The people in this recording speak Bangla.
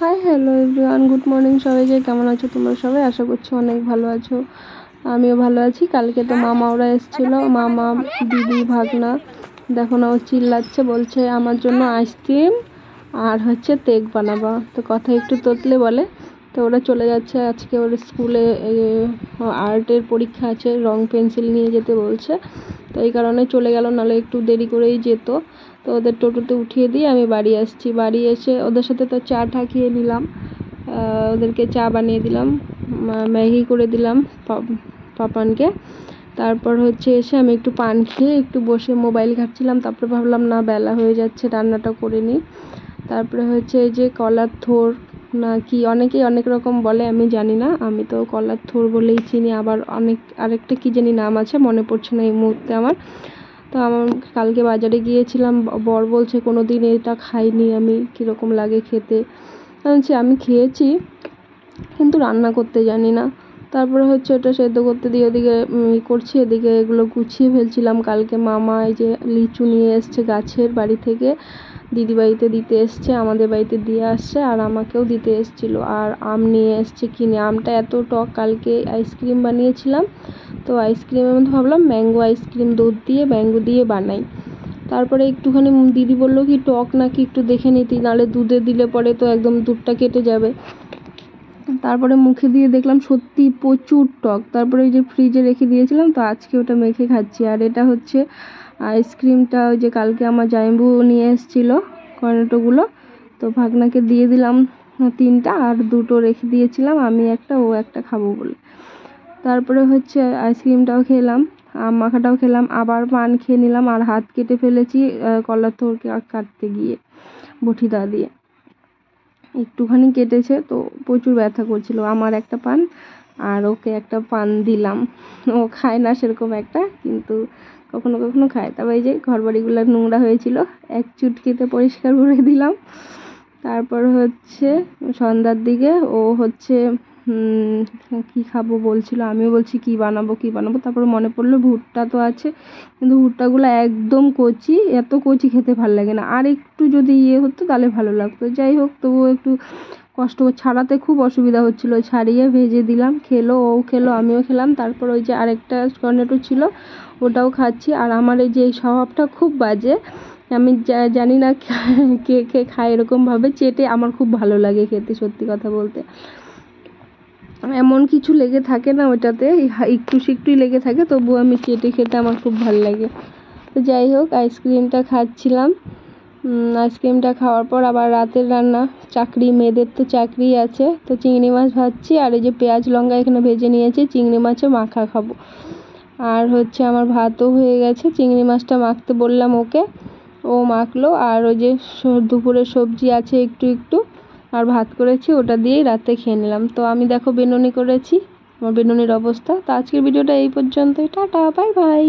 Hi hello everyone, good morning সবাইকে। কেমন আছো তোমরা সবাই? আশা করছি অনেক ভালো আছো। আমিও ভালো আছি। কালকে তো মামা ওরা এসেছিলো, মামা, দিদি, ভাগনা। দেখো না, ও চিল্লাচ্ছে, বলছে আমার জন্য আইসক্রিম আর কেক বানাবা। তো কথা একটু তোতলে বলে। তো ওরা চলে যাচ্ছে, আজকে ওর স্কুলে আর্টের পরীক্ষা আছে, রং পেন্সিল নিয়ে যেতে বলছে। তো এই কারণে চলে গেল, নাহলে একটু দেরি করেই যেত। তো ওদের টোটোতে উঠিয়ে দিয়ে আমি বাড়ি আসছি। বাড়ি এসে ওদের সাথে তো চা খেয়ে নিলাম, ওদেরকে চা বানিয়ে দিলাম, ম্যাগি করে দিলাম পাপানকে। তারপর এসে আমি একটু পান খেয়ে একটু বসে মোবাইল ঘাঁটছিলাম। তারপরে ভাবলাম না, বেলা হয়ে যাচ্ছে, রান্নাটা করে নিই। তারপরে এই যে কলার থোর না কি অনেকেই অনেক রকম বলে, আমি জানি না, আমি তো কলার থোর বলেই চিনি। আবার আরেকটা কি জানি নাম আছে, মনে পড়ছে না এই মুহূর্তে আমার। তো আমার কালকে বাজারে গিয়েছিলাম, বর বলছে কোনো দিন এটা খাইনি আমি, কীরকম লাগে খেতে। আমি খেয়েছি কিন্তু রান্না করতে জানি না। তারপরে ওটা সেদ্ধ করতে দিয়ে ওদিকে করছি, এদিকে এগুলো গুছিয়ে ফেলছিলাম। কালকে মামা এই যে লিচু নিয়ে এসছে গাছের বাড়ি থেকে, দিদি বাড়িতে দিতে এসছে, আমাদের বাড়িতে দিয়ে আসছে, আর আমাকেও দিতে এসছিল। আর আম নিয়ে এসছে কিনে। আমটা এত টক, কালকে আইসক্রিম বানিয়েছিলাম, তো আইসক্রিমের মধ্যে ভাবলাম ম্যাঙ্গো আইসক্রিম দুধ দিয়ে ম্যাঙ্গো দিয়ে বানাই। তারপরে একটুখানি দিদি বললো কি টক নাকি একটু দেখে নিতি, নাহলে দুধে দিলে পরে তো একদম দুধটা কেটে যাবে। তারপরে মুখে দিয়ে দেখলাম সত্যি প্রচুর টক। তারপরে ওই যে ফ্রিজে রেখে দিয়েছিলাম, তো আজকে ওটা মেখে খাচ্ছি। আর এটা আইসক্রিমটা ওই যে কালকে আমার জামাইবু নিয়ে এসেছিলো কর্নেটোগুলো, তো ভাগনাকে দিয়ে দিলাম 3টা, আর 2টো রেখে দিয়েছিলাম, আমি একটা, ও একটা খাবো বলে। তারপরে আইসক্রিমটাও খেলাম, আম মাখাটাও খেলাম, আবার পান খেয়ে নিলাম। আর হাত কেটে ফেলেছি কলার থোরকে কাটতে গিয়ে বটিদা দিয়ে, একটুখানি কেটেছে, তো প্রচুর ব্যথা করছিল। আমার একটা পান আর ওকে একটা পান দিলাম। ও খায় না সেরকম একটা, কিন্তু কখনো কখনো খায়। তবে এই যে ঘরবাড়িগুলো নোংরা হয়েছিল, এক চুটকিতে পরিষ্কার করে দিলাম। তারপর সন্ধ্যার দিকে ও কি খাবো বলছিল, আমিও বলছি কি বানাবো। তারপর মনে পড়লো ভুট্টা তো আছে, কিন্তু ভুট্টাগুলো একদম কচি, এত কচি খেতে ভালো লাগে না। আর একটু যদি হতো তাহলে ভালো লাগতো। যাই হোক, তবুও একটু কষ্ট ছাড়াতে খুব অসুবিধা হচ্ছিলো। ছাড়িয়ে ভেজে দিলাম, খেলো, ও খেলো, আমিও খেলাম। তারপর ওই যে আরেকটা কর্নেটো ছিল, ওটাও খাচ্ছি। আর আমার এই যে স্বভাবটা খুব বাজে, আমি জানি না কে খায় এরকমভাবে চেটে, আমার খুব ভালো লাগে খেতে, সত্যি কথা বলতে। এমন কিছু লেগে থাকে না ওটাতে, একটুই লেগে থাকে, তবু আমি চেটে খেতে আমার খুব ভালো লাগে। তো যাই হোক, আইসক্রিমটা খাচ্ছিলাম। আইসক্রিমটা খাওয়ার পর আবার রাতের রান্না, মেয়েদের তো চাকরি আছে, তো চিংড়ি মাছ ভাজছি। আর এই যে পেঁয়াজ লঙ্কা এখানে ভেজে নিয়েছি, চিংড়ি মাছে মাখা খাবো। আর আমার ভাতও হয়ে গেছে, চিংড়ি মাছটা মাখতে বললাম ওকে, ও মাখলো। আর ওই যে দুপুরের সবজি আছে একটু, আর ভাত করেছি, ওটা দিয়েই রাতে খেয়ে নিলাম। তো আমি দেখো বেনুনি করেছি, আমার বেনুনির অবস্থা। তো আজকের ভিডিওটা এই পর্যন্তই, টাটা, বাই বাই।